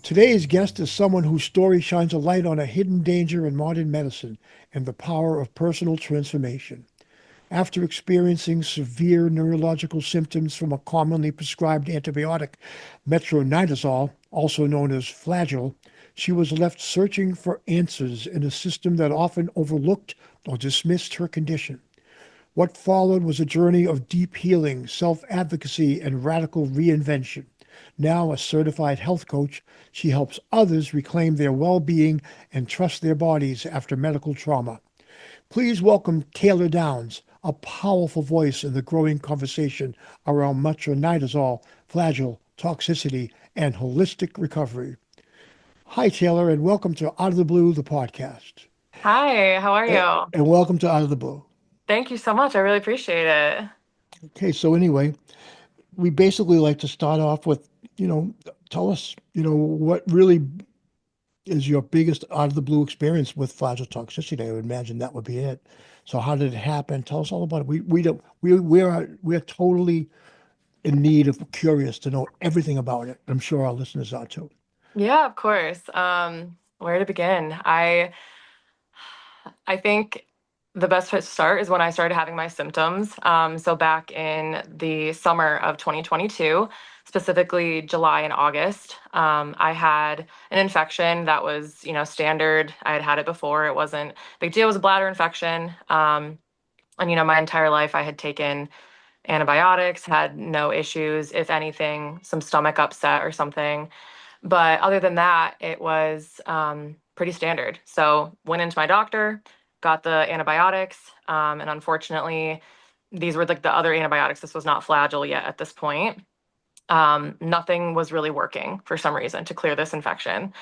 Today's guest is someone whose story shines a light on a hidden danger in modern medicine and the power of personal transformation. After experiencing severe neurological symptoms from a commonly prescribed antibiotic, metronidazole, also known as Flagyl, she was left searching for answers in a system that often overlooked or dismissed her condition. What followed was a journey of deep healing, self advocacy, and radical reinvention. Now a certified health coach, she helps others reclaim their well being and trust their bodies after medical trauma. Please welcome Taylor Downs, a powerful voice in the growing conversation around metronidazole, Flagyl, toxicity, and holistic recovery. Hi, Taylor, and welcome to Out of the Blue, the podcast. Hi, how are you? And welcome to Out of the Blue. Thank you so much. I really appreciate it. Okay, so anyway, we basically like to start off with, you know, tell us, what really is your biggest out of the blue experience with Flagyl toxicity? I would imagine that would be it. So how did it happen? Tell us all about it. We don't we're totally in need of curious to know everything about it. I'm sure our listeners are too. Yeah, of course. Where to begin? I think the best place to start is when I started having my symptoms. So back in the summer of 2022, specifically July and August, I had an infection that was, standard. I had had it before. It wasn't a big deal. It was a bladder infection. And my entire life I had taken antibiotics, had no issues, if anything, some stomach upset or something. But other than that, it was pretty standard. So went into my doctor, got the antibiotics, and unfortunately, these were like the other antibiotics. This was not Flagyl yet at this point. Nothing was really working for some reason to clear this infection.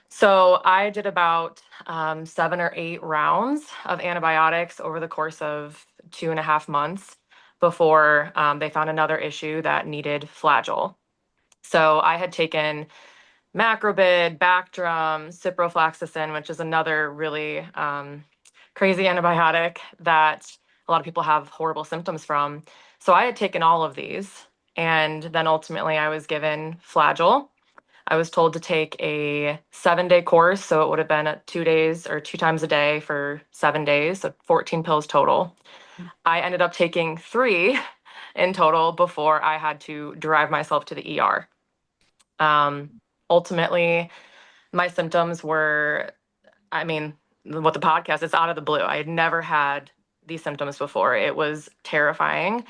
So I did about 7 or 8 rounds of antibiotics over the course of 2.5 months before they found another issue that needed Flagyl. So I had taken macrobid, Bactrim, ciprofloxacin, which is another really crazy antibiotic that a lot of people have horrible symptoms from. So I had taken all of these, and then ultimately I was given Flagyl. I was told to take a 7 day course, so it would have been 2 days or 2 times a day for 7 days, so 14 pills total. I ended up taking three in total before I had to drive myself to the ER. Um, Ultimately, my symptoms were, I mean, what the podcast is out of the blue. I had never had these symptoms before. It was terrifying.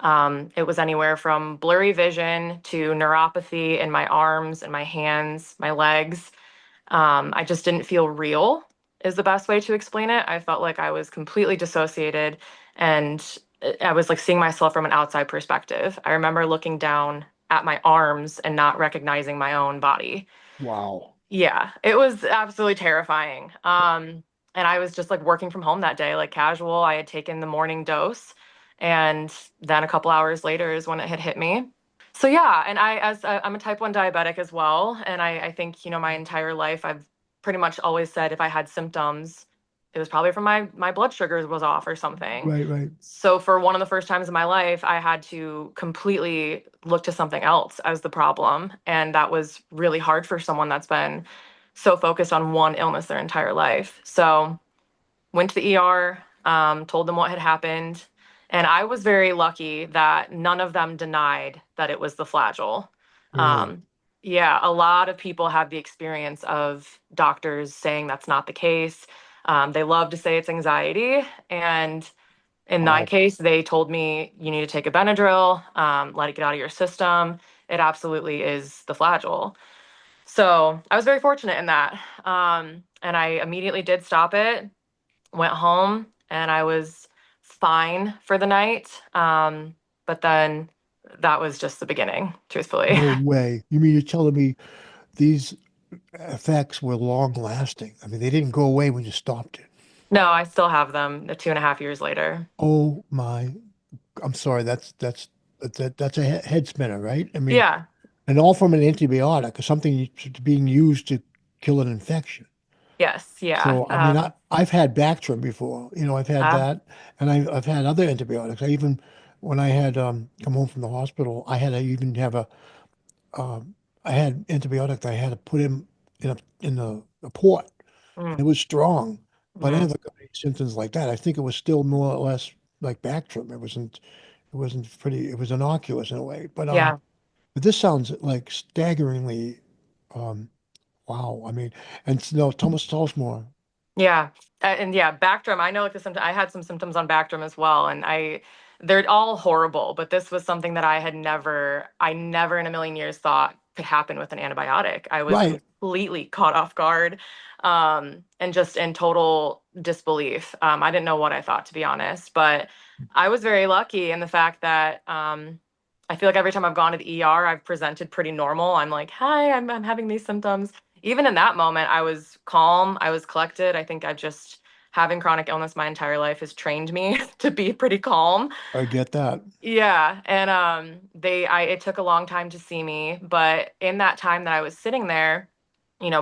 It was anywhere from blurry vision to neuropathy in my arms and my hands, my legs. I just didn't feel real, is the best way to explain it. I felt like I was completely dissociated and I was like seeing myself from an outside perspective. I remember looking down at my arms and not recognizing my own body. Wow. Yeah, it was absolutely terrifying. And I was just like working from home that day, like casual. I had taken the morning dose, and then a couple hours later is when it had hit me. So yeah, and I'm a type 1 diabetic as well, and I think, my entire life I've pretty much always said if I had symptoms, it was probably from my blood sugars was off or something. Right, right. So for one of the first times in my life, I had to completely look to something else as the problem, and that was really hard for someone that's been so focused on one illness their entire life. So went to the ER, told them what had happened, and I was very lucky that none of them denied that it was the Flagyl. Really. Um, yeah, a lot of people have the experience of doctors saying that's not the case. They love to say it's anxiety, and in my Wow. case, they told me you need to take a Benadryl, let it get out of your system. It absolutely is the Flagyl. So I was very fortunate in that. And I immediately did stop it, went home, and I was fine for the night. But then that was just the beginning, truthfully. No way. You mean you're telling me these effects were long lasting? I mean, they didn't go away when you stopped it. No, I still have them 2.5 years later. Oh my, I'm sorry. That's a head spinner, right? I mean, Yeah. and all from an antibiotic or something being used to kill an infection. Yes. Yeah. So, I mean, I've had Bactrim before, I've had Uh, that, and I've had other antibiotics. I even, when I had come home from the hospital, I had to even have a I had antibiotic that I had to put in a port. Mm, It was strong, but I mhm. never got any symptoms like that. I think it was still more or less like Bactrim. It wasn't pretty. It was innocuous in a way. Yeah. But this sounds like staggeringly. Um, wow. I mean, and no, Thomas tells more. Yeah. And yeah, Bactrim, I know like the symptom I had some symptoms on Bactrim as well, and they're all horrible, but this was something that I never in a million years thought could happen with an antibiotic. I was Right. completely caught off guard, and just in total disbelief. I didn't know what I thought, to be honest, but I was very lucky in the fact that I feel like every time I've gone to the ER, I've presented pretty normal. I'm like, hi, I'm having these symptoms. Even in that moment, I was calm, I was collected. I think I've just having chronic illness my entire life has trained me to be pretty calm. I get that. Yeah, and it took a long time to see me, but in that time that I was sitting there,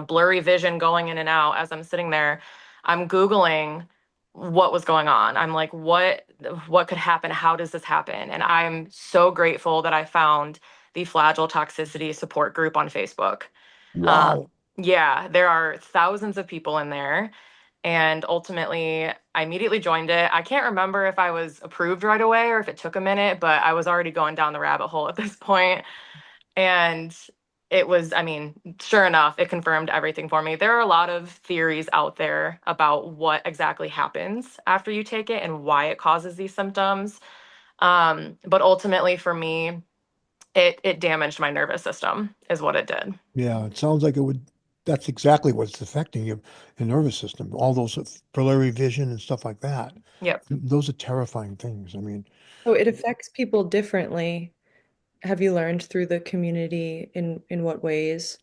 blurry vision going in and out as I'm sitting there, I'm Googling what was going on. I'm like, what could happen? How does this happen? And I'm so grateful that I found the Flagyl Toxicity support group on Facebook. Wow. Yeah, there are thousands of people in there. And ultimately, I immediately joined it. I can't remember if I was approved right away or if it took a minute, but I was already going down the rabbit hole at this point. And it was, I mean, sure enough, it confirmed everything for me. There are a lot of theories out there about what exactly happens after you take it and why it causes these symptoms. But ultimately, for me, it damaged my nervous system, is what it did. Yeah, it sounds like it would. That's exactly what's affecting your nervous system. All those blurry vision and stuff like that. Yep. Those are terrifying things. I mean, So it affects people differently. Have you learned through the community in what ways?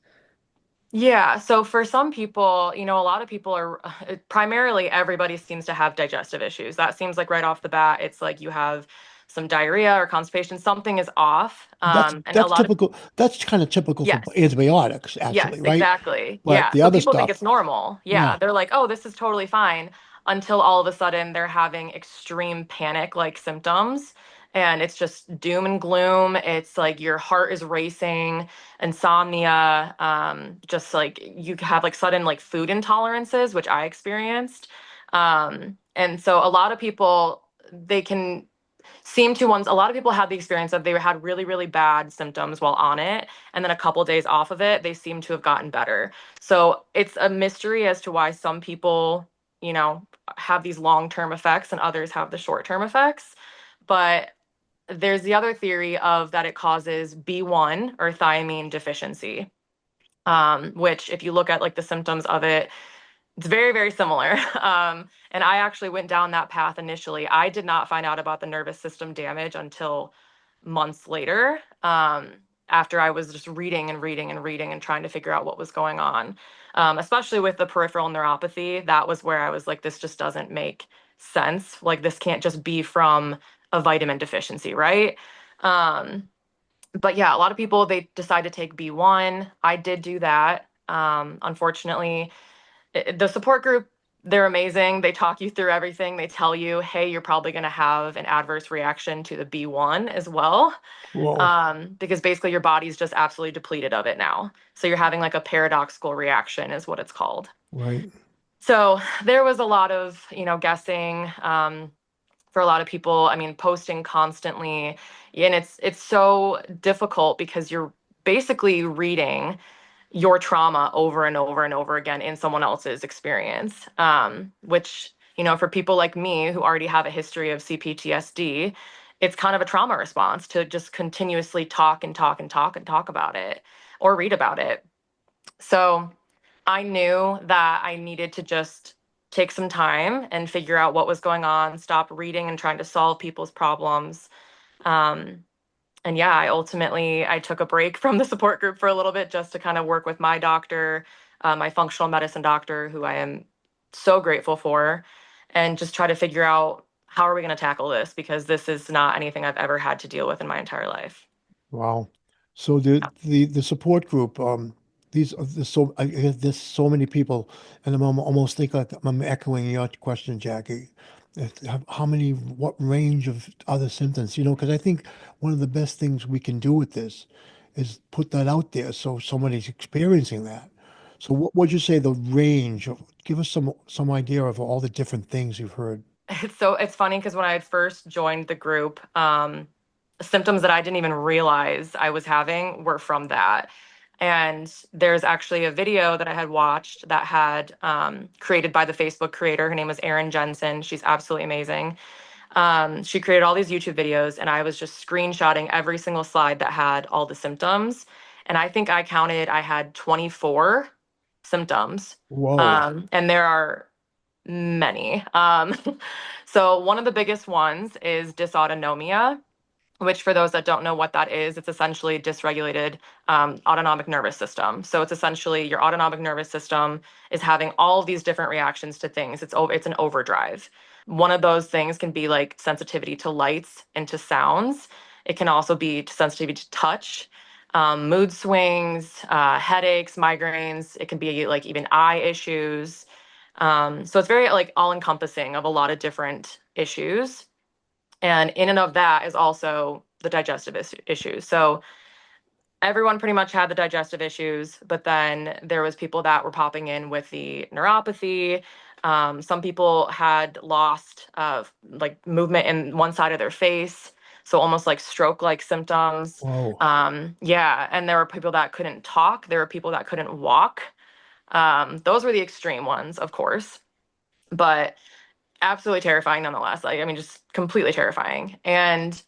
Yeah, so for some people, a lot of people are primarily everybody seems to have digestive issues. That seems like right off the bat, it's like you have some diarrhea or constipation, something is off. And a that's lot of typical. That's kind of typical for yes. antibiotics, Yes, actually, right? exactly. But Yeah. the So other people think it's stuff, normal. yeah. Yeah. They're like, oh, this is totally fine until all of a sudden they're having extreme panic like symptoms. And it's just doom and gloom. It's like your heart is racing, insomnia, just like you have like sudden like food intolerances, which I experienced. And so a lot of people, they can seem to ones a lot of people had the experience of they had really really bad symptoms while on it, and then a couple days off of it they seem to have gotten better. So it's a mystery as to why some people you know have these long-term effects and others have the short-term effects. But there's the other theory of that it causes B1 or thiamine deficiency, which if you look at like the symptoms of it, it's very, very similar. And I actually went down that path initially. I did not find out about the nervous system damage until months later, after I was just reading and reading and reading and trying to figure out what was going on. Especially with the peripheral neuropathy, that was where I was like, this just doesn't make sense. Like, this can't just be from a vitamin deficiency, right? Um, but yeah, a lot of people they decide to take B1. I did do that. Unfortunately, the support group, they're amazing. They talk you through everything. They tell you, hey, you're probably going to have an adverse reaction to the B1 as well, Whoa, because basically your body's just absolutely depleted of it now. So you're having like a paradoxical reaction, is what it's called. right. So there was a lot of, guessing. For a lot of people, I mean, posting constantly, and it's so difficult because you're basically reading your trauma over and over and over again in someone else's experience, which, for people like me who already have a history of CPTSD, it's kind of a trauma response to just continuously talk and talk and talk and talk about it or read about it. So I knew that I needed to just take some time and figure out what was going on, stop reading and trying to solve people's problems. Um, and yeah, I took a break from the support group for a little bit just to kind of work with my doctor, my functional medicine doctor, who I am so grateful for, and just try to figure out how are we going to tackle this, because this is not anything I've ever had to deal with in my entire life. Wow. So the support group, there's there's so many people, and I'm almost think like I'm echoing your question, Jackie. How many, what range of other symptoms? Because I think one of the best things we can do with this is put that out there so somebody's experiencing that. So what would you say the range of, give us some idea of all the different things you've heard. It's funny because when I had first joined the group, symptoms that I didn't even realize I was having were from that. And there's actually a video that I had watched that had created by the Facebook creator. Her name was Erin Jensen. She's absolutely amazing. She created all these YouTube videos, and I was just screenshotting every single slide that had all the symptoms. And I think I counted, I had 24 symptoms. Whoa. And there are many. So one of the biggest ones is dysautonomia, which for those that don't know what that is, it's essentially dysregulated autonomic nervous system. So it's essentially your autonomic nervous system is having all of these different reactions to things. It's an overdrive. One of those things can be like sensitivity to lights and to sounds. It can also be sensitivity to touch, mood swings, headaches, migraines. It can be like even eye issues. So it's very like all encompassing of a lot of different issues. And in and of that is also the digestive issues. So everyone pretty much had the digestive issues, but then there was people that were popping in with the neuropathy. Some people had lost like movement in one side of their face, so almost like stroke-like symptoms. Whoa. Yeah, and there were people that couldn't talk. There were people that couldn't walk. Those were the extreme ones, of course, but absolutely terrifying nonetheless. Like, I mean, just completely terrifying. And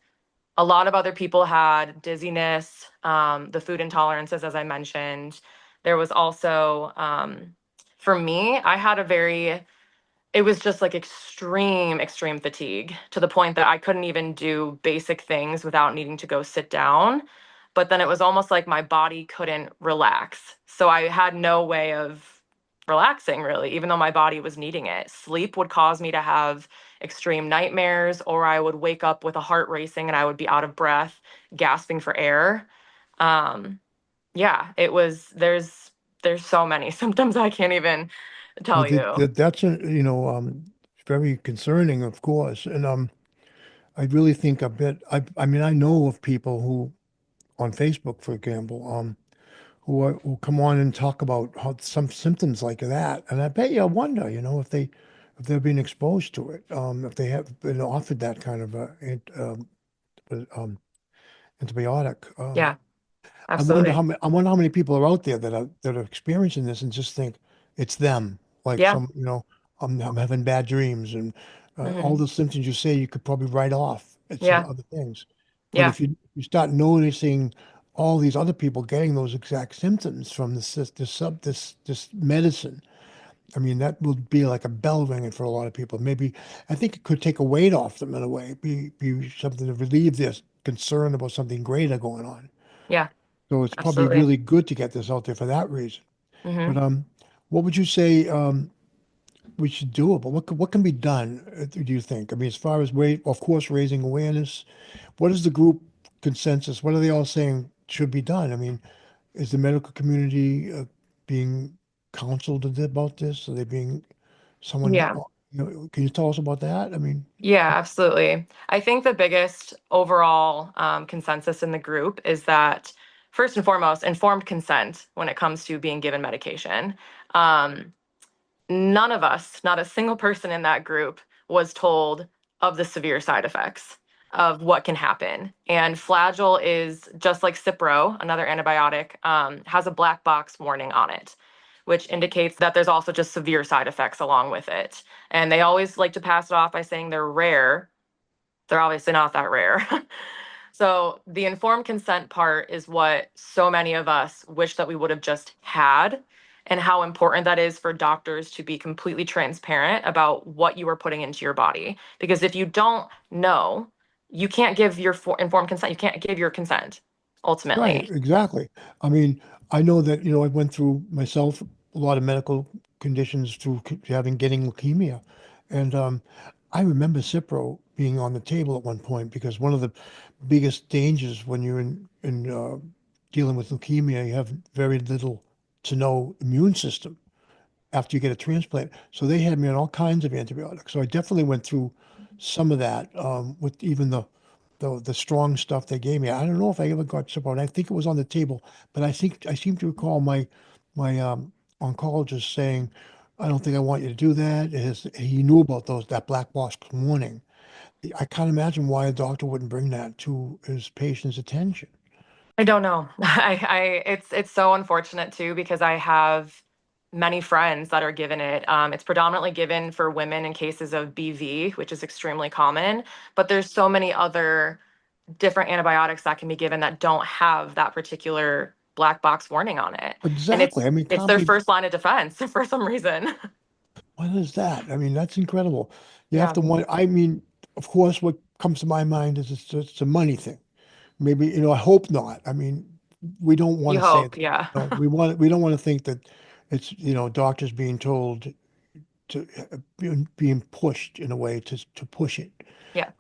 a lot of other people had dizziness, the food intolerances, as I mentioned. There was also, for me, I had a very, it was just like extreme fatigue to the point that I couldn't even do basic things without needing to go sit down. But then it was almost like my body couldn't relax. So I had no way of relaxing really, even though my body was needing it. Sleep would cause me to have extreme nightmares, or I would wake up with a heart racing and I would be out of breath, gasping for air. Um, yeah, there's so many symptoms I can't even Well, tell you. that's very concerning, of course. And I really think a bit. I mean, I know of people who on Facebook, for example, who come on and talk about how some symptoms like that, and I bet you, I wonder, if they're being exposed to it, if they have been offered that kind of um, antibiotic. Yeah, I absolutely. wonder how many people are out there that are experiencing this and just think it's them. Like Yeah. I'm having bad dreams and all Hmm. the symptoms you say you could probably write off. It's Yeah. other things. But Yeah. if you start noticing all these other people getting those exact symptoms from this medicine, I mean that will be like a bell ringing for a lot of people. Maybe I think it could take a weight off them in a way, be something to relieve their concern about something greater going on. Yeah. So it's probably Absolutely. really good to get this out there for that reason. But Hmm. what would you say we should do about what can be done? Do you think? I mean, as far as of course, raising awareness. What is the group consensus? What are they all saying should be done? I mean, is the medical community being counseled about this? Are they being someone? Yeah. Can you tell us about that? I mean, Yeah, absolutely. I think the biggest overall consensus in the group is that, first and foremost, informed consent when it comes to being given medication. Um, None of us, not a single person in that group, was told of the severe side effects of what can happen. And Flagyl is just like Cipro, another antibiotic, has a black box warning on it, which indicates that there's also just severe side effects along with it. And they always like to pass it off by saying they're rare. They're obviously not that rare. So the informed consent part is what so many of us wish that we would have just had, and how important that is for doctors to be completely transparent about what you are putting into your body. Because if you don't know, you can't give your informed consent. You can't give your consent right, ultimately. exactly. I mean, I know that, I went through myself a lot of medical conditions through getting leukemia. And I remember Cipro being on the table at one point because one of the biggest dangers when you're in dealing with leukemia, you have very little to no immune system after you get a transplant. So they had me on all kinds of antibiotics. So I definitely went through some of that with even the the strong stuff they gave me. I don't know if I ever got some on. I think it was on the table, but I think I seem to recall my oncologist saying, "I don't think I want you to do that." He knew about that black box warning. I can't imagine why a doctor wouldn't bring that to his patient's attention. I don't know. It's so unfortunate too because I have many friends that are given it. It's predominantly given for women in cases of BV, which is extremely common, but there's so many other different antibiotics that can be given that don't have that particular black box warning on it. And Exactly. I mean, it's can't their be. first line of defense for some reason. What is that? I mean, that's incredible. You have Yeah, to wonder. I mean, of course, what comes to my mind is it's a money thing. Maybe, I hope not. I mean, we don't want you to say hope. that. Yeah. We don't want to think that it's, doctors being told to being pushed in a way to push it. Yeah.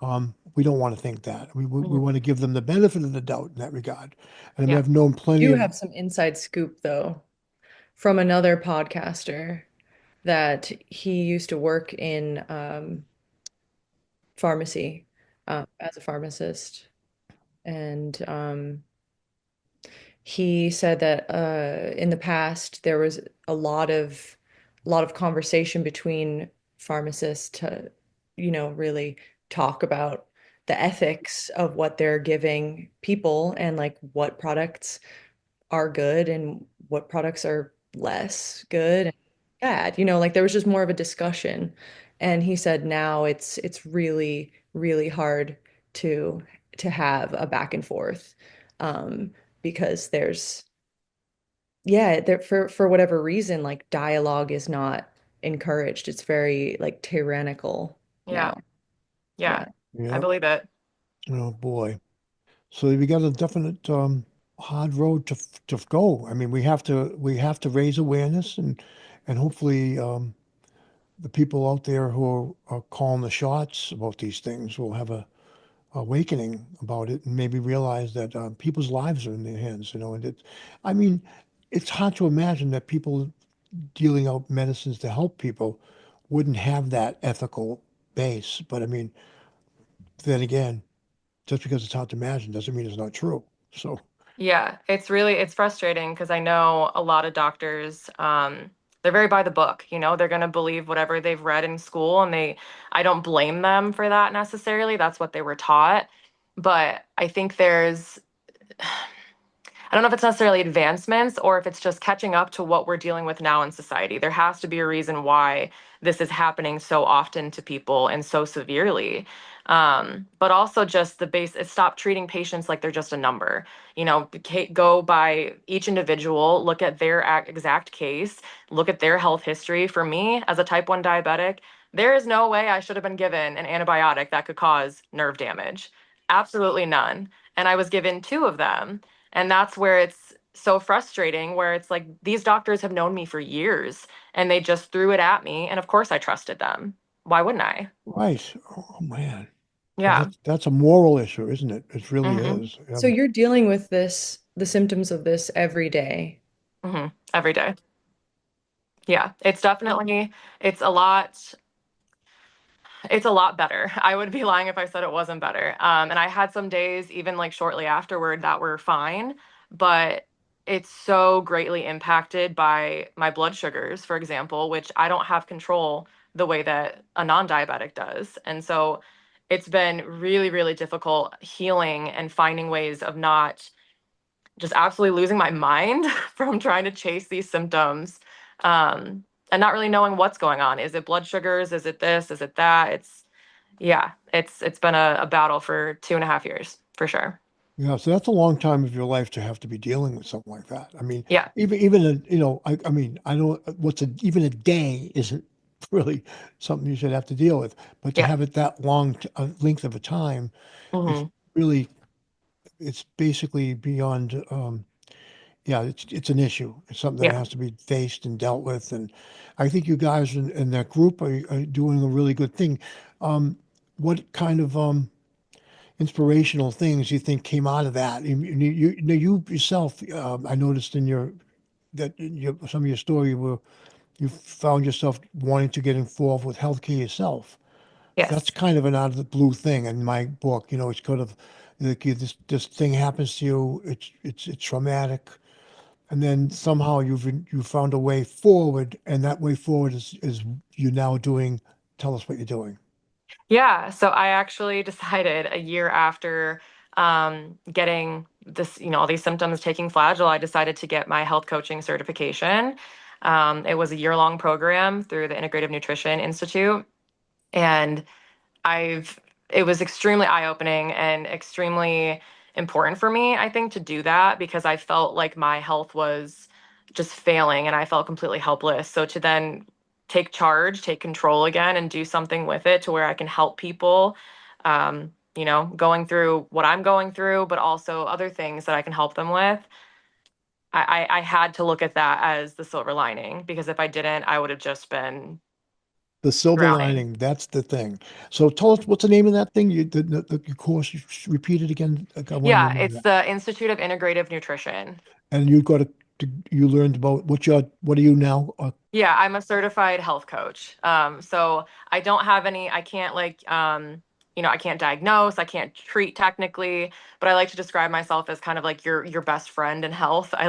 We don't want to think that. We Mhm. want to give them the benefit of the doubt in that regard. And I mean, Yeah. I've known plenty Do of. have some inside scoop though from another podcaster that he used to work in pharmacy as a pharmacist, and he said that in the past there was a lot of conversation between pharmacists to, really talk about the ethics of what they're giving people and like what products are good and what products are less good and bad. Like there was just more of a discussion. And he said now it's really, really hard to to have a back and forth. Because there's yeah, there for whatever reason, like dialogue is not encouraged. It's very like tyrannical Yeah. now. Yeah. Yeah. I Yeah. believe it. Oh boy. So we got a definite hard road to go. I mean, we have to raise awareness and hopefully the people out there who are calling the shots about these things will have a awakening about it and maybe realize that people's lives are in their hands, and I mean, it's hard to imagine that people dealing out medicines to help people wouldn't have that ethical base. But I mean, then again, just because it's hard to imagine doesn't mean it's not true. So, Yeah, it's frustrating because I know a lot of doctors, they're very by the book, they're going to believe whatever they've read in school and I don't blame them for that necessarily. That's what they were taught. But I think I don't know if it's necessarily advancements or if it's just catching up to what we're dealing with now in society. There has to be a reason why this is happening so often to people and so severely. But also just stop treating patients like they're just a number. Go by each individual, look at their exact case, look at their health history. For me, as a type 1 diabetic, there is no way I should have been given an antibiotic that could cause nerve damage. Absolutely none. And I was given two of them. And that's where it's so frustrating, where it's like these doctors have known me for years and they just threw it at me. And of course I trusted them. Why wouldn't I? right. Oh man. And Yeah. that's a moral issue, isn't it? It really hmm is. So you're dealing with the symptoms of this every day. Every day. Yeah. It's a lot. It's a lot better. I would be lying if I said it wasn't better. And I had some days, even like shortly afterward, that were fine, but it's so greatly impacted by my blood sugars, for example, which I don't have control the way that a non-diabetic does. And so it's been really, really difficult healing and finding ways of not just absolutely losing my mind from trying to chase these symptoms. And not really knowing what's going on. Is it blood sugars? Is it this? Is it that? It's been a battle for 2.5 years for sure. Yeah, so that's a long time of your life to have to be dealing with something like that. I mean, Yeah, even I mean, I know even a day isn't really something you should have to deal with, but to yeah, have it that long length of a time, it's hmm really it's basically beyond. Yeah, it's an issue. It's something that yeah, has to be faced and dealt with, and I think you guys in that group are doing a really good thing. What kind of inspirational things you think came out of that? You yourself, I noticed in some of your story where you found yourself wanting to get involved with healthcare yourself. That's Yes. kind of an out of the blue thing in my book. It's kind of like this thing happens to you. It's traumatic, and then somehow you found a way forward, and that way forward is you now doing. Tell us what you're doing. Yeah, so I actually decided a year after getting this, all these symptoms, taking Flagyl, I decided to get my health coaching certification. It was a year-long program through the Integrative Nutrition Institute, and I've it was extremely eye-opening and extremely important for me, I think, to do that because I felt like my health was just failing and I felt completely helpless. So to then take charge, take control again, and do something with it to where I can help people, going through what I'm going through, but also other things that I can help them with. I had to look at that as the silver lining because if I didn't, I would have just been The silver drowning. lining, that's the thing. So tell us what's the name of that thing? Your course, you repeat it again. Like, I want to Yeah, remember it's that. the Institute of Integrative Nutrition. And you got you learned about what are you now? Yeah, I'm a certified health coach. So I don't have any, I can't I can't diagnose, I can't treat technically, but I like to describe myself as kind of like your best friend in health. I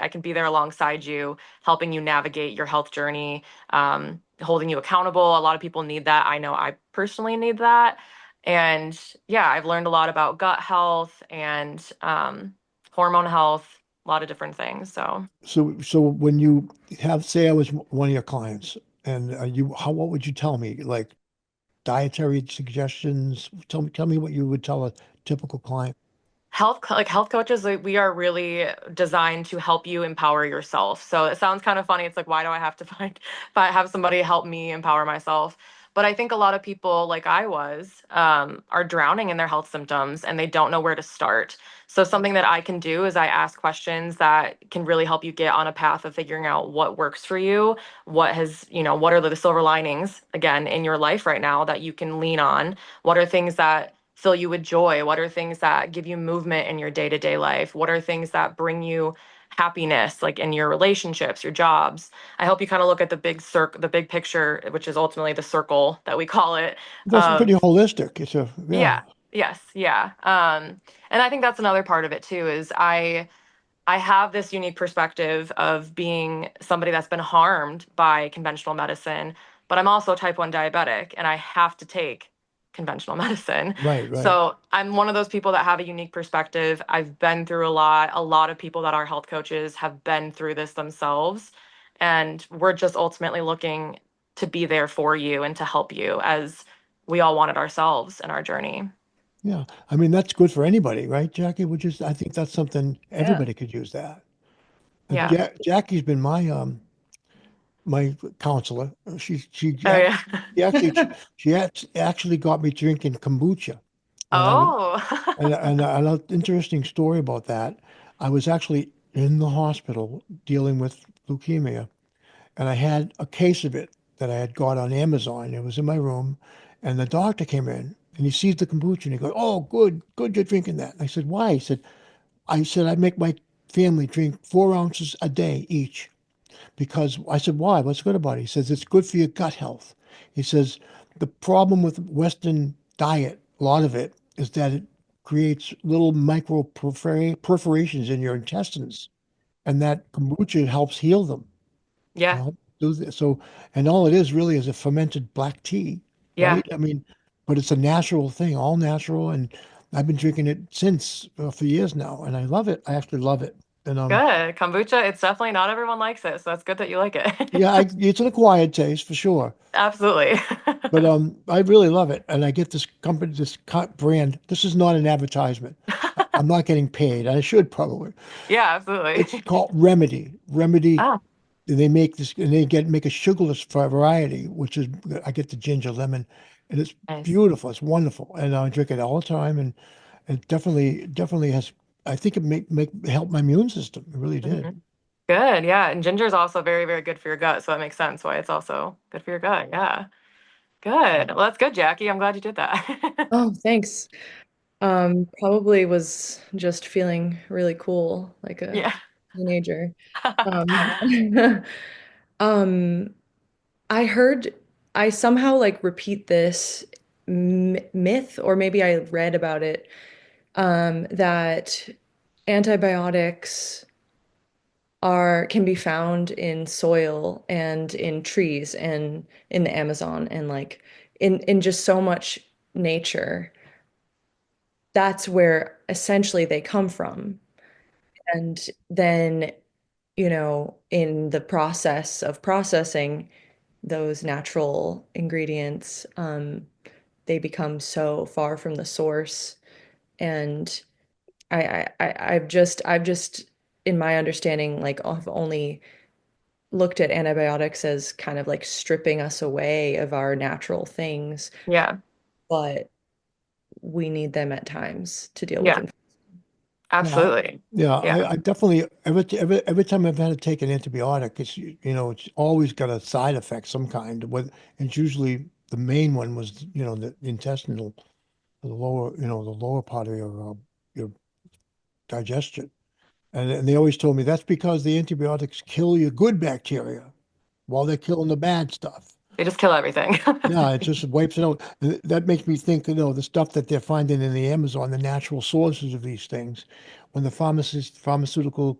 can be there alongside you, helping you navigate your health journey, holding you accountable. A lot of people need that. I know I personally need that. And yeah, I've learned a lot about gut health and hormone health, a lot of different things. So So when you have, say, I was one of your clients, and what would you tell me? Like dietary suggestions? Tell me what you would tell a typical client. health coaches, like, we are really designed to help you empower yourself. So it sounds kind of funny. It's like, why do I have to have somebody help me empower myself? But I think a lot of people, like I was, are drowning in their health symptoms and they don't know where to start. So something that I can do is I ask questions that can really help you get on a path of figuring out what works for you, what are the silver linings again in your life right now that you can lean on. What are things that fill you with joy? What are things that give you movement in your day-to-day life? What are things that bring you happiness, like in your relationships, your jobs? I hope you kind of look at the big picture, which is ultimately the circle that we call it, That's pretty of holistic. Yeah. yeah, yes, yeah. And I think that's another part of it too, is I have this unique perspective of being somebody that's been harmed by conventional medicine, but I'm also type 1 diabetic and I have to take conventional medicine. Right, right. So I'm one of those people that have a unique perspective. I've been through a lot. A lot of people that are health coaches have been through this themselves. And we're just ultimately looking to be there for you and to help you as we all want it ourselves in our journey. Yeah. I mean, that's good for anybody, right, Jackie? I think that's something Yeah. everybody could use that. And Yeah. Jackie's been my counselor. Oh, yeah. She actually actually got me drinking kombucha when I was Oh. and an interesting story about that. I was actually in the hospital dealing with leukemia, and I had a case of it that I had got on Amazon. It was in my room, and the doctor came in and he sees the kombucha and he goes, "Oh, good, good, you're drinking that." And I said, "Why?" "I said I make my family drink 4 ounces a day each." Because I said, "Why? What's good about it?" He says, "It's good for your gut health." He says, "The problem with Western diet, a lot of it, is that it creates little micro perforations in your intestines, and that kombucha helps heal them." Yeah. Well, so, and all it is really is a fermented black tea, Yeah. right? I mean, but it's a natural thing, all natural, and I've been drinking it since for years now, and I love it. I actually love it. And Good. Kombucha, it's definitely not everyone likes it, so it's good that you like it. yeah, it's an acquired taste for sure. Absolutely. But I really love it, and I get this company, brand. This is not an advertisement. I'm not getting paid. I should probably. Yeah, It's absolutely. called Remedy. Remedy. Oh, They make this, and they make a sugarless variety, which is I get the ginger lemon, and it's nice. beautiful. It's wonderful, and I drink it all the time, and it definitely has. I think it make help my immune system. It really did. Mhm. Good. Yeah. And ginger is also very, very good for your gut. So that makes sense why it's also good for your gut. Yeah. Good. Well, that's good, Jackie. I'm glad you did that. Oh, thanks. Probably was just feeling really cool, like a Yeah. teenager. Um, um, I heard I somehow like repeat this myth, or maybe I read about it, that antibiotics are can be found in soil and in trees and in the Amazon and like in just so much nature. That's where essentially they come from. And then, in the process of processing those natural ingredients, they become so far from the source. And I've just, in my understanding, like I've only looked at antibiotics as kind of like stripping us away of our natural things, Yeah. but we need them at times to deal with Yeah. infection. Yeah, Absolutely. yeah, Yeah. I definitely every time I've had to take an antibiotic, it's always got a side effect some kind. With it's usually the main one was the intestinal, the lower part of your digestion, and they always told me that's because the antibiotics kill your good bacteria while they're killing the bad stuff. They just kill everything. Yeah, it just wipes it out. That makes me think, the stuff that they're finding in the Amazon, the natural sources of these things, when the pharmaceutical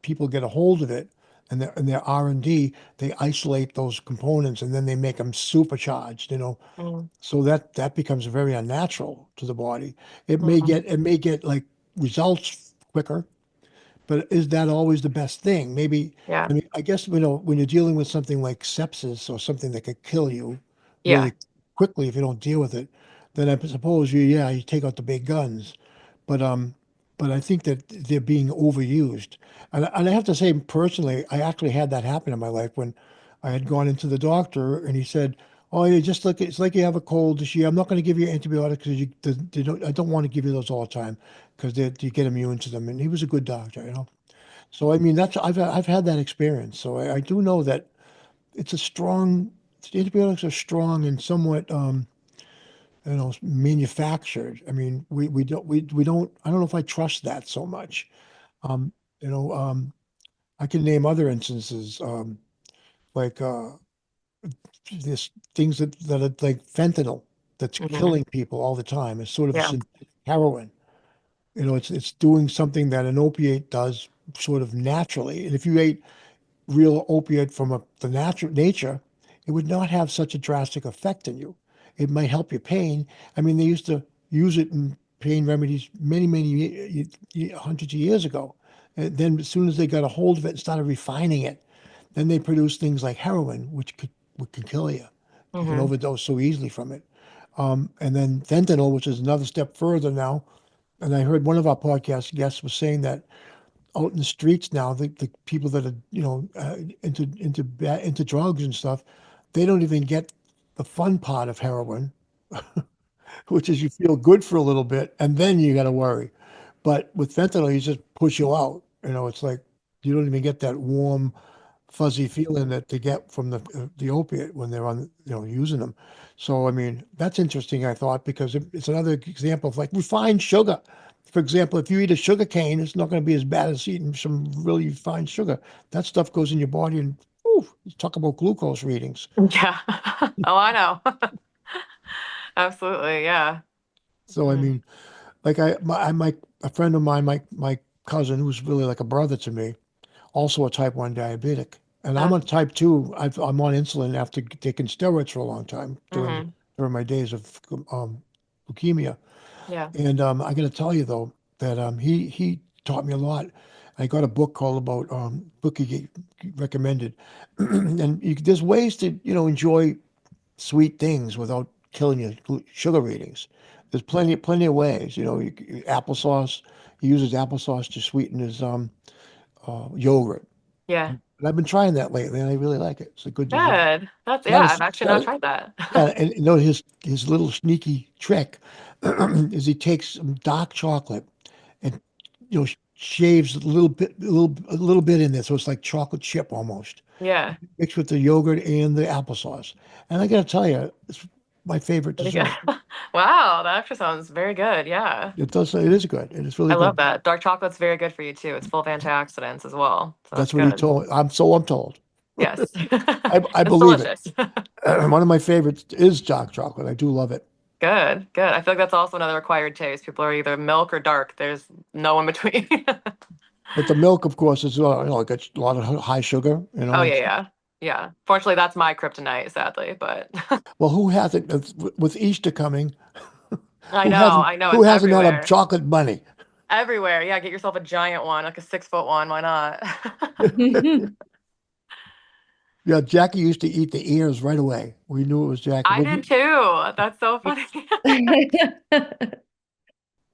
people get a hold of it and their R&D, they isolate those components and then they make them supercharged. Mm, So that becomes very unnatural to the body. mhm. It may get like results quicker, but is that always the best thing? Maybe, Yeah. I mean, I guess, when you're dealing with something like sepsis or something that could kill you Yeah. really quickly if you don't deal with it, then I suppose you take out the big guns. But but I think that they're being overused. And I have to say, personally, I actually had that happen in my life when I had gone into the doctor and he said, "Oh, you just look, it's like you have a cold this year. I'm not going to give you antibiotics because I don't want to give you those all the time because you get immune to them." And he was a good doctor. So I mean, I've had that experience. So I do know that it's a strong antibiotics are strong and somewhat manufactured. I mean, we don't I don't know if I trust that so much. Um, you know, I can name other instances like this things that are like fentanyl that's Hmm. killing people all the time. It's sort of Yeah. synthetic heroin. It's doing something that an opiate does sort of naturally. And if you ate real opiate from the natural nature, it would not have such a drastic effect on you. It might help your pain. I mean, they used to use it in pain remedies many, many hundreds of years ago. And then as soon as they got a hold of it and started refining it, then they produced things like heroin, which could kill you. You can Hmm. overdose so easily from it. And then fentanyl, which is another step further now. And I heard one of our podcast guests was saying that out in the streets now, the people that are into drugs and stuff, they don't even get the fun part of heroin, which is you feel good for a little bit and then you got to worry. But with fentanyl, you just push you out. It's like you don't even get that warm, fuzzy feeling that they get from the opiate when they're using them. So I mean, that's interesting, I thought, because it's another example of like refined sugar. For example, if you eat a sugar cane, it's not going to be as bad as eating some really refined sugar. That stuff goes in your body and ooh, talk about glucose readings. Yeah. Oh, I know. Absolutely. Yeah. So I Mm. mean, like a friend of mine, my cousin, who's really like a brother to me, also a type 1 diabetic. And I'm Uh, on type 2. I'm on insulin after taking steroids for a long time hmm. during my days of leukemia. Yeah. And I got to tell you though that he taught me a lot. I got a book called about book he recommended, and there's ways to enjoy sweet things without killing your sugar readings. There's plenty of ways. Applesauce. He uses applesauce to sweeten his yogurt. Yeah. And I've been trying that lately, and I really like it. It's a good dessert. Good. That's, Got yeah, a, I've actually got not a, tried that. yeah, and his little sneaky trick is he takes some dark chocolate and shaves a little bit in there, so it's like chocolate chip almost, Yeah. mixed with the yogurt and the applesauce. And I got to tell you, it's my favorite Pretty good. dessert. Wow, that actually sounds very good. Yeah. It is good. It is really I love good. that. Dark chocolate's very good for you too. It's full of antioxidants as well. So that's That's what he good. told. I'm told. Yes. I It's believe it. delicious. One of my favorites is dark chocolate. I do love it. Good, good. I feel like that's also another acquired taste. People are either milk or dark. There's no in between. But the milk, of course, is like it's a lot of high sugar. Oh yeah, yeah. Yeah. Fortunately, that's my kryptonite, sadly, but Well, who hasn't with Easter coming? I know Who it's hasn't had a everywhere. chocolate bunny? Everywhere. Yeah, get yourself a giant one, like a 6 foot one. Why not? Yeah, Jackie used to eat the ears right away. We knew it was Jackie. I did too. That's so funny.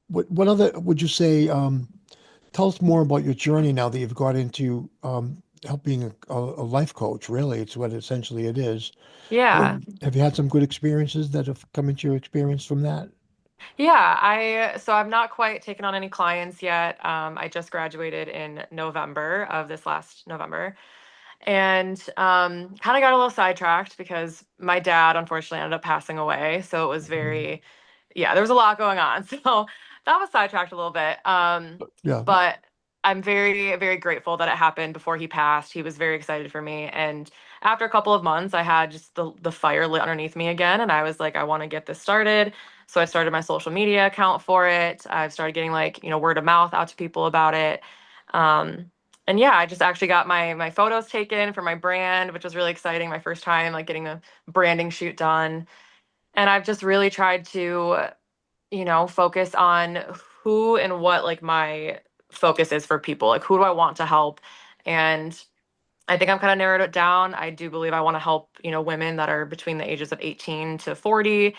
What other would you say? Tell us more about your journey now that you've got into helping a life coach. Really, it's what essentially it is. What, Yeah. have you had some good experiences that have come into your experience from that? Yeah, I've not quite taken on any clients yet. I just graduated in November of this last November. And kind of got a little sidetracked because my dad unfortunately ended up passing away. So it was Mhm. very, yeah, there was a lot going on. So that was sidetracked a little bit. Yeah. But I'm very, very grateful that it happened before he passed. He was very excited for me. And after a couple of months, I had just the fire lit underneath me again. And I was like, I want to get this started. So I started my social media account for it. I've started getting like, word of mouth out to people about it. Um, and yeah, I just actually got my photos taken for my brand, which was really exciting. My first time like getting a branding shoot done. And I've just really tried to, focus on who and what like my focus is for people. Like who do I want to help? And I think I'm kind of narrowed it down. I do believe I want to help, women that are between the ages of 18 to 40,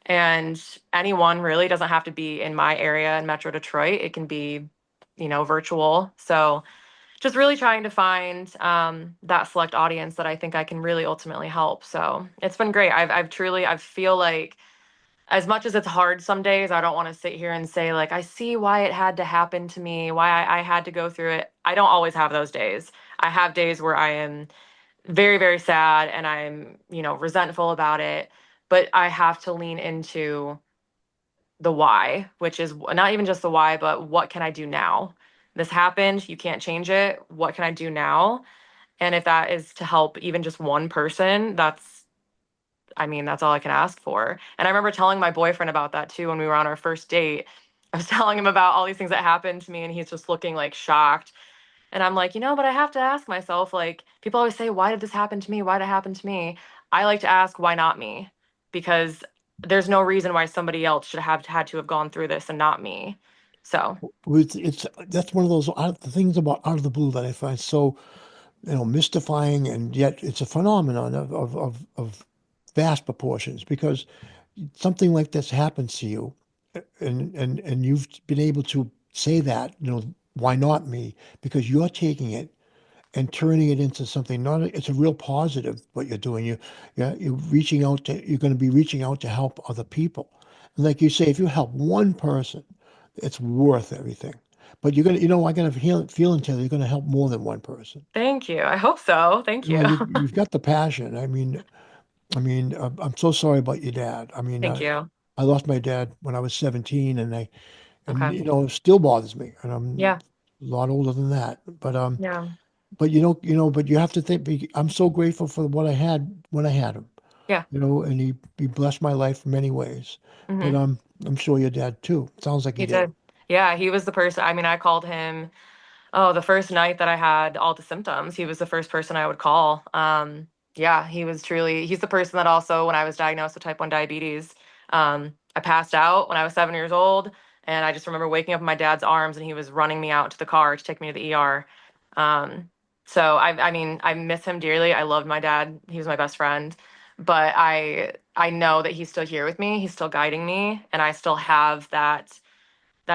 and anyone really doesn't have to be in my area in Metro Detroit. It can be, virtual. So just really trying to find that select audience that I think I can really ultimately help. So it's been great. I've truly, I feel like as much as it's hard some days, I don't want to sit here and say, like, I see why it had to happen to me, why I had to go through it. I don't always have those days. I have days where I am very, very sad and I'm, resentful about it. But I have to lean into the why, which is not even just the why, but what can I do now? This happened. You can't change it. What can I do now? And if that is to help even just one person, that's all I can ask for. And I remember telling my boyfriend about that too when we were on our first date. I was telling him about all these things that happened to me, and he's just looking like shocked. And I'm like, but I have to ask myself, like, people always say, why did this happen to me? Why did it happen to me? I like to ask, why not me? Because there's no reason why somebody else should have had to have gone through this and not me. So, It's that's one of those the things about out of the blue that I find so mystifying, and yet it's a phenomenon of vast proportions because something like this happens to you, and you've been able to say that, why not me? Because you're taking it and turning it into something not it's a real positive what you're doing. You're going to be reaching out to help other people. And like you say, if you help one person, it's worth everything. But you're gonna, I got a feeling, Taylor, you're gonna help more than one person. thank you. I hope so. Thank you. You've got the passion. I'm so sorry about your dad. Thank you. I lost my dad when I was 17, and Okay. it still bothers me, and I'm Yeah. a lot older than that. Yeah. But but you have to think. I'm so grateful for what I had when I had him. Yeah. And he blessed my life in many ways. But Hmm. I'm sure your dad too. Sounds like he He did. did. Yeah. He was the person. I mean, I called him. Oh, the first night that I had all the symptoms, he was the first person I would call. Yeah, he's the person that also, when I was diagnosed with type 1 diabetes, I passed out when I was 7 years old. And I just remember waking up in my dad's arms and he was running me out to the car to take me to the ER. Um, so I mean, I miss him dearly. I loved my dad. He was my best friend. But I know that he's still here with me. He's still guiding me. And I still have that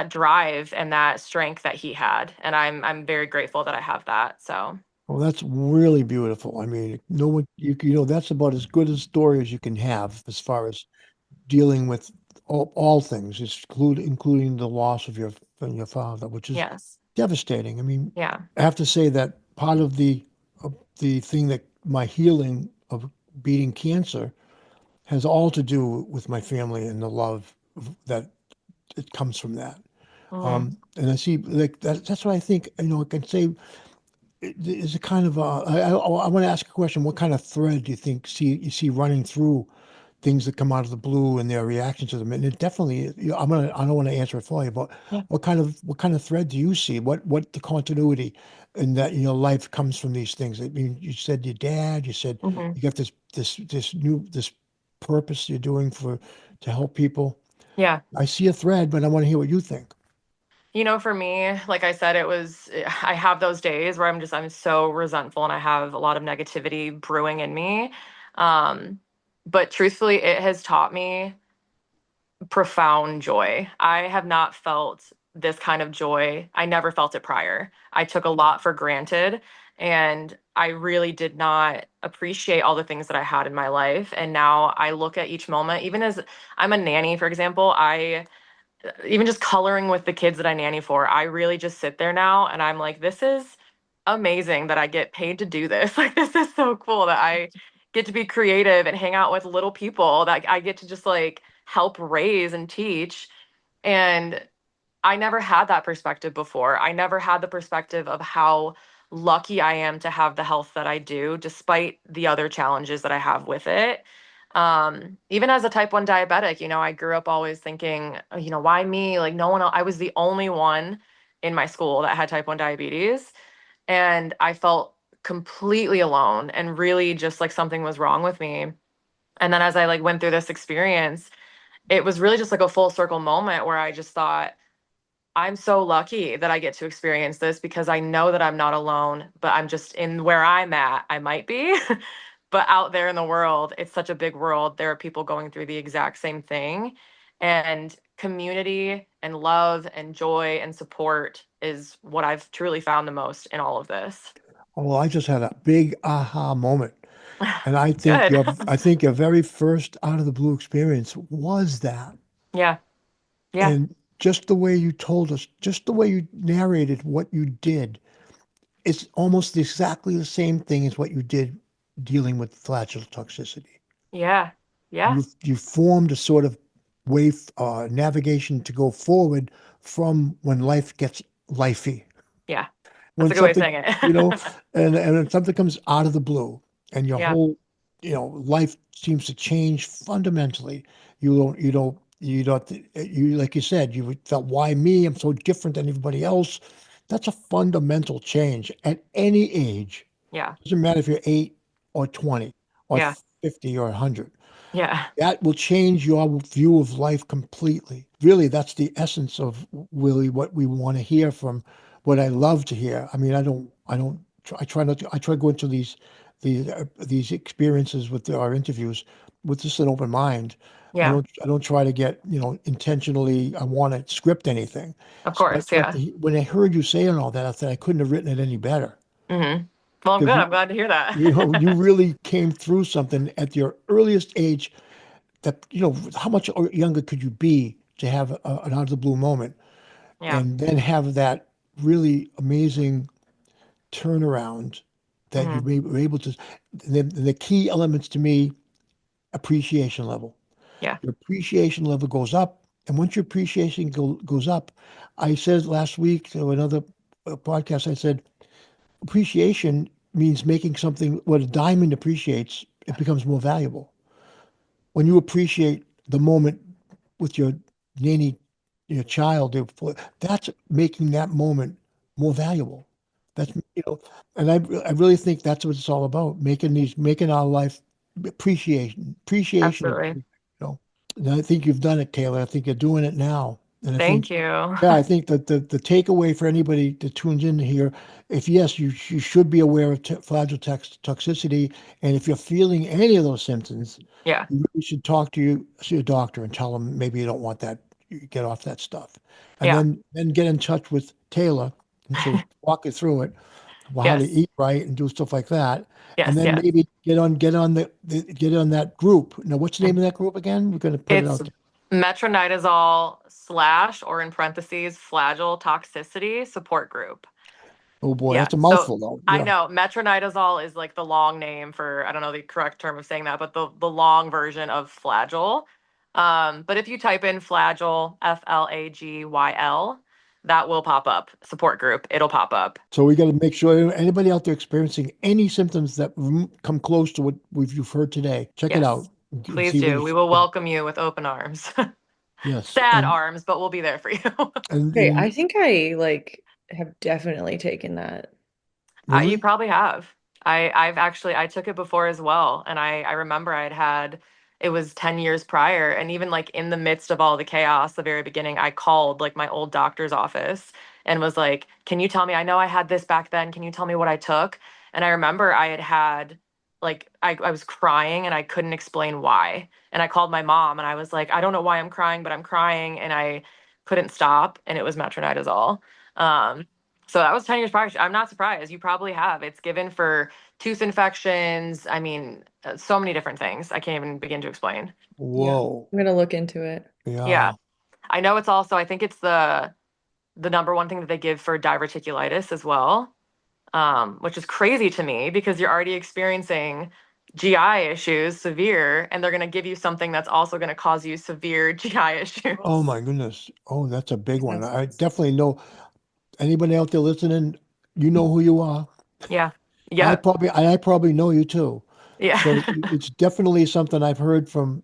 drive and that strength that he had, and I'm very grateful that I have that. So Well, that's really beautiful. No one, that's about as good a story as you can have as far as dealing with all things, including the loss of your father, which is yes. devastating. Yeah. I have to say that part of the thing that my healing of beating cancer has all to do with my family and the love that it comes from that. Hmm. And I see like that's what I think, I can say is a kind of I want to ask a question. What kind of thread do you see running through things that come out of the blue and their reaction to them. And it definitely, I don't want to answer it for you, but Yeah. what kind of thread do you see? What the continuity in that, life comes from these things? I mean, you said your dad, you said Hmm. you got this purpose you're doing to help people. Yeah. I see a thread, but I want to hear what you think. For me, like I said, I have ththose days where I'm so resentful and I have a lot of negativity brewing in me. Um, but truthfully, it has taught me profound joy. I have not felt this kind of joy. I never felt it prior. I took a lot for granted and I really did not appreciate all the things that I had in my life. And now I look at each moment, even as I'm a nanny, for example, I even just coloring with the kids that I nanny for, I really just sit there now and I'm like, this is amazing that I get paid to do this. Like, this is so cool that I get to be creative and hang out with little people that I get to just like help raise and teach. And I never had that perspective before. I never had the perspective of how lucky I am to have the health that I do, despite the other challenges that I have with it. Even as a type 1 diabetic, I grew up always thinking, why me? Like, no one else, I was the only one in my school that had type 1 diabetes. And I felt completely alone and really just like something was wrong with me. And then as I like went through this experience, it was really just like a full circle moment where I just thought, I'm so lucky that I get to experience this because I know that I'm not alone, but I'm just in where I'm at. I might be, but out there in the world, it's such a big world. There are people going through the exact same thing. And community and love and joy and support is what I've truly found the most in all of this. Oh, well, I just had a big aha moment. And Good. I think your very first out of the blue experience was that. Yeah. Yeah. And just the way you told us, just the way you narrated what you did, it's almost exactly the same thing as what you did dealing with flagell toxicity. Yeah. Yeah. You formed a sort of way, navigation to go forward from when life gets lifey. Yeah. That's When a good way of something, saying you know, it. and when something comes out of the blue and your Yeah. whole, life seems to change fundamentally. Like you said, you felt, why me? I'm so different than everybody else. That's a fundamental change at any age. Yeah. Doesn't matter if you're 8 or 20 or Yeah. 50 or 100. Yeah. That will change your view of life completely. Really, that's the essence of really what we want to hear from what I love to hear. I mean, I try not to, I try to go into these experiences with our interviews with just an open mind. Yeah. I don't try to get, intentionally, I want to script anything. Of But, course. Yeah. when I heard you saying all that, I thought I couldn't have written it any better Hmm. Well, good. because I'm glad to hear you that. really came through something at your earliest age that how much younger could you be to have an out of the blue moment Yeah. and then have that really amazing turnaround that Hmm. were able to the key elements to me, appreciation level. Yeah. Your appreciation level goes up, and once your appreciation goes up, I said last week to another podcast, I said appreciation means making something, what a diamond appreciates, it becomes more valuable. When you appreciate the moment with your nanny, your child, that's making that moment more valuable. That's, and I really think that's what it's all about, making our life appreciation of Absolutely. everything, And I think you've done it, Taylor. I think you're doing it now. And I think, Thank you. yeah, I think that the takeaway for anybody that tunes in here, if yes, you should be aware of fragile toxicity. And if you're feeling any of those symptoms, Yeah. you really should talk to your doctor and tell them maybe you don't want that, you get off that stuff. And Yeah. then get in touch with Taylor and she'll walk you through it, well, how to Yes. eat right and do stuff like that. And Yes. then Yes. maybe get on that group. Now, what's the name of that group again? We're going to put it It's out there. metronidazole slash or in parentheses Flagyl toxicity support group. Oh boy, Yeah. that's a So mouthful though. I Yeah. know metronidazole is like the long name for, I don't know the correct term of saying that, but the long version of Flagyl. But if you type in Flagyl, Flagyl, that will pop up. Support group, it'll pop up. So we got to make sure anybody out there experiencing any symptoms that come close to what you've heard today, check it Yes. out. Please see what do. We it's, will yeah, welcome you with open arms. yes. Sad arms, but we'll be there for you. Okay, I And think I like have definitely taken that. You really? probably have. I've actually I took it before as well, and I remember I'd had it was 10 years prior, and even like in the midst of all the chaos, the very beginning, I called like my old doctor's office and was like, "Can you tell me? I know I had this back then. Can you tell me what I took?" And I remember I had had like I was crying and I couldn't explain why. And I called my mom and I was like, "I don't know why I'm crying, but I'm crying," and I couldn't stop, and it was metronidazole. Um, so that was 10 years prior. I'm not surprised. You probably have. It's given for tooth infections. I mean, so many different things. I can't even begin to explain. Yeah, Whoa. I'm gonna look into it. Yeah. Yeah. I know it's also, I think it's the number one thing that they give for diverticulitis as well, which is crazy to me because you're already experiencing GI issues, severe, and they're going to give you something that's also going to cause you severe GI Oh issues. my goodness. Oh, that's a big one. That's I definitely know anybody out there listening, you know who you are. Yeah. Yeah. I probably know you too. Yeah. So it's definitely something I've heard from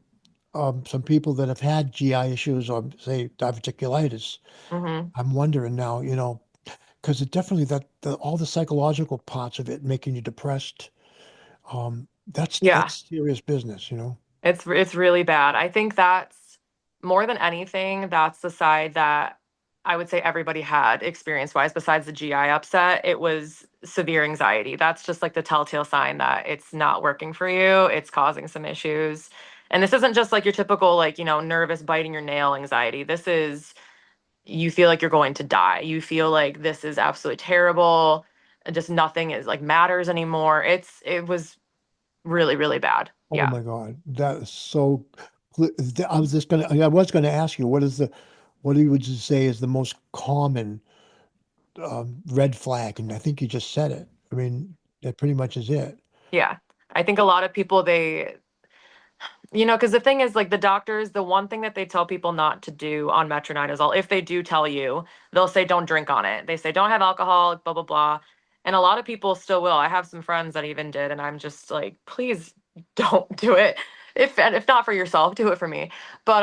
some people that have had GI issues or say diverticulitis. hmm I'm wondering now, because it definitely all the psychological parts of it making you depressed. Yeah. That's serious business. It's really bad. I think that's more than anything, that's the side that I would say everybody had experience-wise, besides the GI upset. It was severe anxiety. That's just like the telltale sign that it's not working for you. It's causing some issues. And this isn't just like your typical, like, nervous biting your nail anxiety. This is you feel like you're going to die. You feel like this is absolutely terrible. And just nothing is like matters anymore. It was really, really bad. Oh Yeah. my God, that is so. I was gonna ask you, what do you would you say is the most common red flag? And I think you just said it. I mean, that pretty much is it. Yeah. I think a lot of people because the thing is like the doctors, the one thing that they tell people not to do on metronidazole, if they do tell you, they'll say don't drink on it. They say don't have alcohol, blah blah blah. And a lot of people still will. I have some friends that even did, and I'm just like, please don't do it. If not for yourself, do it for me. But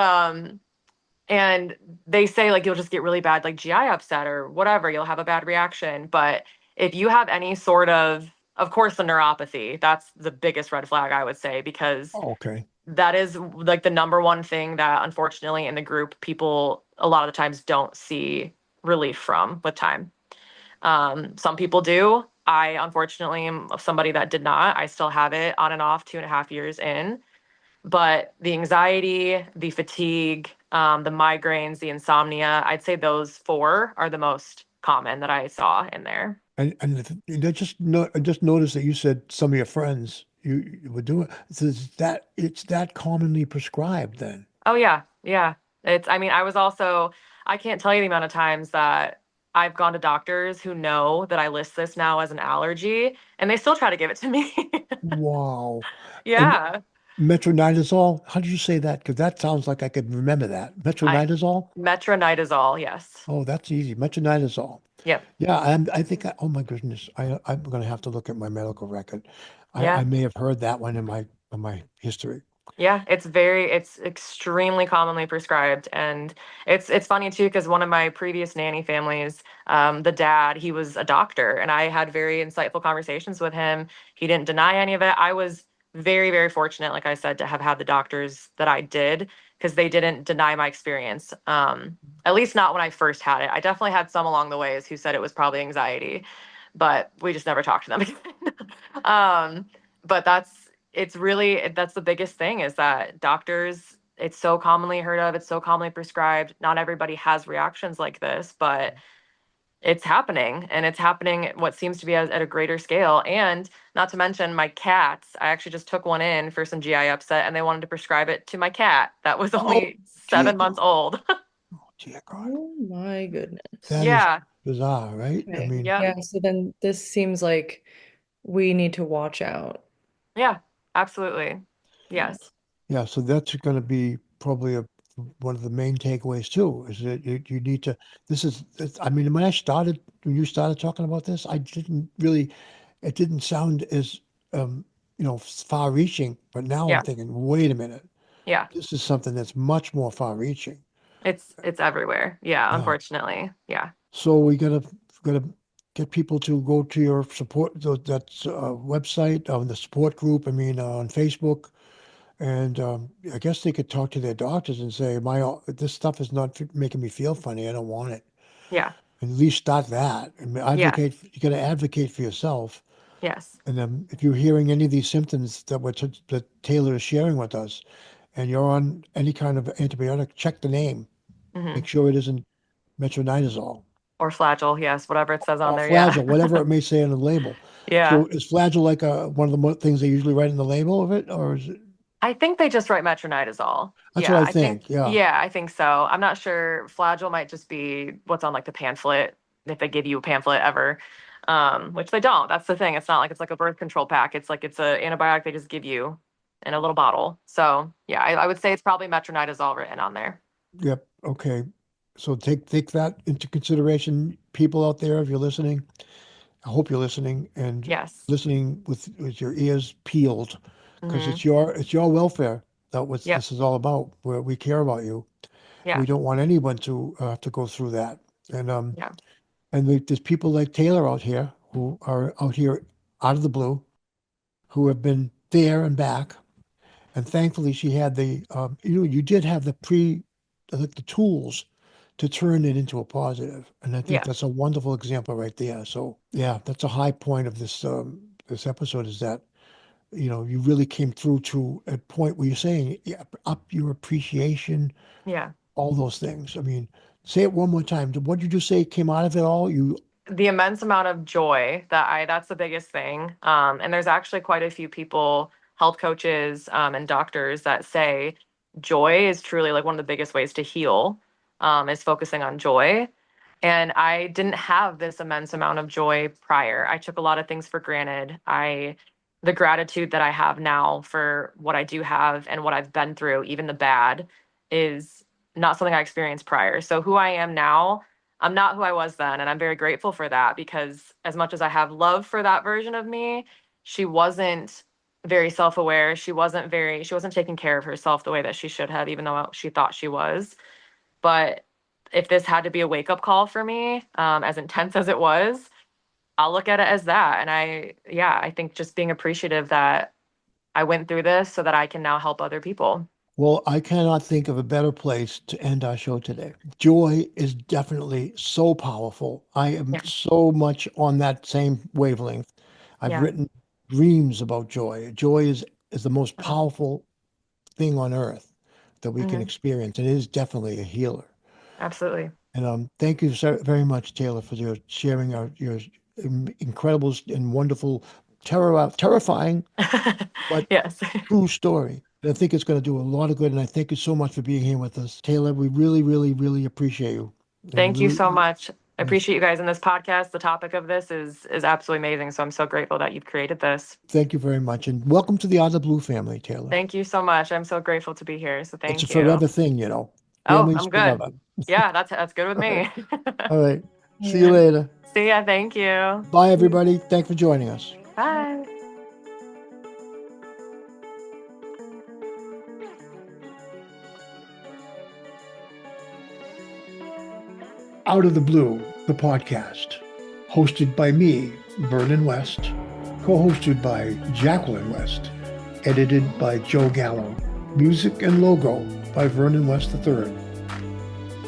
and they say like you'll just get really bad like GI upset or whatever, you'll have a bad reaction. But if you have any sort of course the neuropathy, that's the biggest red flag I would say because Oh, okay. that is like the number one thing that unfortunately in the group people a lot of the times don't see relief from with time. Some people do. I unfortunately am somebody that did not. I still have it on and off 2.5 years in. But the anxiety, the fatigue, the migraines, the insomnia, I'd say those four are the most common that I saw in there. I just noticed that you said some of your friends you were doing. So it's that commonly prescribed then. Oh yeah, yeah. I mean, I can't tell you the amount of times that I've gone to doctors who know that I list this now as an allergy and they still try to give it to me. Wow. And Yeah. metronidazole, how did you say that? Because that sounds like I could remember that. I Metronidazole? metronidazole, yes. Oh, that's easy. Metronidazole. Yep. Yeah, I think oh my goodness, I'm going to have to look at my medical record. I Yeah. may have heard that one in my history. Yeah, it's extremely commonly prescribed, and it's funny too because one of my previous nanny families, the dad, he was a doctor, and I had very insightful conversations with him. He didn't deny any of it. I was very, very fortunate, like I said, to have had the doctors that I did because they didn't deny my experience. At least not when I first had it. I definitely had some along the ways who said it was probably anxiety, but we just never talked to them again. But that's the biggest thing is that doctors, it's so commonly heard of, it's so commonly prescribed. Not everybody has reactions like this, but it's happening and it's happening what seems to be at a greater scale. And not to mention my cats, I actually just took one in for some GI upset and they wanted to prescribe it to my cat that was Oh, only dear 7 months God. old. Oh, dear God. Oh my That goodness. is Yeah. bizarre, right? I Okay. mean, Yeah. Yeah, so then this seems like we need to watch out. Yeah. Absolutely. Yes. yeah, so that's going to be probably one of the main takeaways too, is that you need to, I mean, when you started talking about this, it didn't sound as far reaching, but now I'm Yeah. thinking, wait a minute, Yeah. this is something that's much more far reaching. It's everywhere. Yeah, Yeah. unfortunately. Yeah. So we gotta get people to go to your support that's website on the support group. I mean, on Facebook, and I guess they could talk to their doctors and say, this stuff is not making me feel funny. I don't want it. Yeah. At least start that and Yeah. advocate. You got to advocate for yourself. Yes. And then if you're hearing any of these symptoms that Taylor is sharing with us, and you're on any kind of antibiotic, check the name. Hmm. Make sure it isn't metronidazole Or Flagyl, yes, whatever it says on or there. Yeah. Flagyl, whatever it may say on the label. Yeah. So is Flagyl like one of the things they usually write in the label of it, or is it? I think they just write metronidazole. That's what Yeah, I I think, think. Yeah. yeah, I think so. I'm not sure. Flagyl might just be what's on like the pamphlet, if they give you a pamphlet ever, which they don't. That's the thing. It's not like it's like a birth control pack. It's like it's a antibiotic they just give you in a little bottle. So yeah, I would say it's probably metronidazole written on there. Yep. Okay. So take that into consideration, people out there, if you're listening. I hope you're listening and Yes. listening with your ears peeled, because Hmm. it's your welfare that what Yep. this is all about. Where we care about you. Yeah. We don't want anyone to have to go through that. Yeah. And there's people like Taylor out here who are out here out of the blue, who have been there and back. And thankfully, she had you did have like the tools to turn it into a positive. And I think Yeah. that's a wonderful example right there. So yeah, that's a high point of this episode, is that, you really came through to a point where you're saying, yeah, up your appreciation, Yeah. all those things. I mean, say it one more time. What did you say came out of it all? The immense amount of joy that's the biggest thing. And there's actually quite a few people, health coaches, and doctors that say joy is truly like one of the biggest ways to heal, is focusing on joy. And I didn't have this immense amount of joy prior. I took a lot of things for granted. The gratitude that I have now for what I do have and what I've been through, even the bad, is not something I experienced prior. So who I am now, I'm not who I was then. And I'm very grateful for that, because as much as I have love for that version of me, she wasn't very self-aware. She wasn't taking care of herself the way that she should have, even though she thought she was. But if this had to be a wake-up call for me, as intense as it was, I'll look at it as that. And I think just being appreciative that I went through this so that I can now help other people. Well, I cannot think of a better place to end our show today. Joy is definitely so powerful. I am Yeah. so much on that same wavelength. I've Yeah. written dreams about joy. Joy is the most Uh-huh. powerful thing on earth that we can Hmm. experience, and it is definitely a healer. Absolutely. And thank you so very much, Taylor, for your sharing your incredible and wonderful, terrifying, but Yes. true story. And I think it's going to do a lot of good. And I thank you so much for being here with us, Taylor. We really, really, really appreciate you. And Thank you really, so much. I yes, appreciate you guys in this podcast. The topic of this is absolutely amazing. So I'm so grateful that you've created this. thank you very much, and welcome to the Out of the Blue family, Taylor. Thank you so much. I'm so grateful to be here. So It's a thank you. forever thing. Oh, Families I'm good. forever. Yeah, that's good with All right. me. All right. See you Yeah. later. See ya. Thank you. Bye, everybody. Thanks for joining us. Bye. Out of the Blue, the podcast, hosted by me, Vernon West, co-hosted by Jacqueline West, edited by Joe Gallo, music and logo by Vernon West III.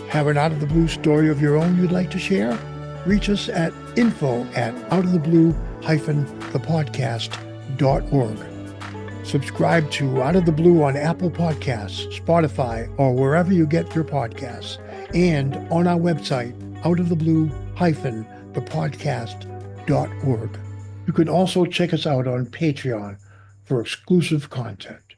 Have an Out of the Blue story of your own you'd like to share? Reach us at info@outoftheblue-thepodcast.org. Subscribe to Out of the Blue on Apple Podcasts, Spotify, or wherever you get your podcasts, and on our website, outoftheblue-thepodcast.org. You can also check us out on Patreon for exclusive content.